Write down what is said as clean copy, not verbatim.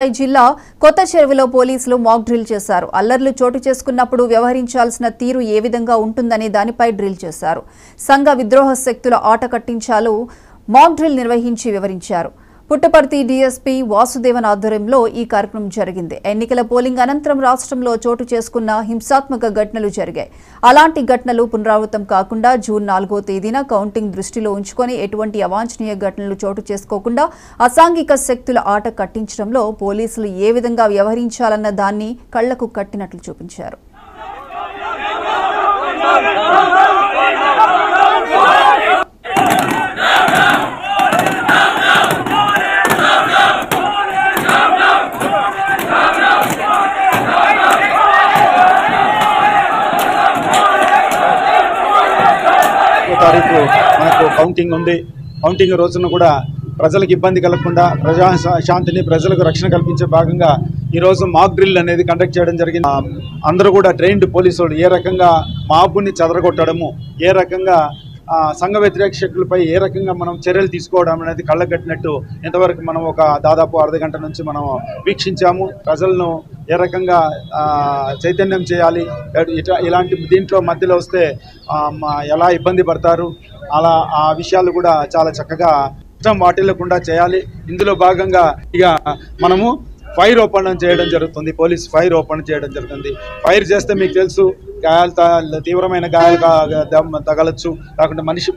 జిల్లా కొత్త చెరువులో పోలీసులు మాక్ డ్రిల్ చేశారు. అల్లర్లు చోటు చేసుకున్నప్పుడు వ్యవహరించాల్సిన తీరు ఏ విధంగా ఉంటుందనే దానిపై డ్రిల్ చేశారు. సంఘ విద్రోహ శక్తుల ఆట కట్టించాలు మాక్ డ్రిల్ నిర్వహించి వివరించారు. పుట్టపర్తి డీఎస్పీ వాసుదేవన్ ఆధ్వర్యంలో ఈ కార్యక్రమం జరిగింది. ఎన్నికల పోలింగ్ అనంతరం రాష్ట్రంలో చోటు చేసుకున్న హింసాత్మక ఘటనలు జరిగాయి. అలాంటి ఘటనలు పునరావృతం కాకుండా జూన్ 4వ తేదీన కౌంటింగ్ దృష్టిలో ఉంచుకొని ఎటువంటి అవాంఛనీయ ఘటనలు చోటు చేసుకోకుండా అసాంఘిక శక్తుల ఆట కట్టించడంలో పోలీసులు ఏ విధంగా వ్యవహరించాలన్న దాన్ని కళ్లకు కట్టినట్లు చూపించారు. తారీఖు మనకు కౌంటింగ్ ఉంది. కౌంటింగ్ రోజున కూడా ప్రజలకు ఇబ్బంది కలగకుండా ప్రజాశాంతిని ప్రజలకు రక్షణ కల్పించే భాగంగా ఈరోజు మాక్ డ్రిల్ అనేది కండక్ట్ చేయడం జరిగింది. అందరూ కూడా ట్రైన్డ్ పోలీసులు ఏ రకంగా మాబుని చెదరగొట్టడము, ఏ రకంగా సంఘ వ్యతిరేక శక్తులపై ఏ రకంగా మనం చర్యలు తీసుకోవడం అనేది కళ్ళగట్టినట్టు ఇంతవరకు మనం ఒక దాదాపు అర్ధగంట నుంచి మనం వీక్షించాము. ప్రజలను ఏ రకంగా చైతన్యం చేయాలి, ఇలాంటి దీంట్లో మధ్యలో వస్తే ఎలా ఇబ్బంది పడతారు, అలా ఆ విషయాలు కూడా చాలా చక్కగా ఇష్టం వాటిల్లకుండా చేయాలి. ఇందులో భాగంగా ఇక మనము ఫైర్ ఓపెన్ చేయడం జరుగుతుంది. పోలీస్ ఫైర్ ఓపెన్ చేయడం జరుగుతుంది. ఫైర్ చేస్తే మీకు తెలుసు గాయాలు తీవ్రమైన గాయాలు తగలచ్చు, లేకుంటే మనిషి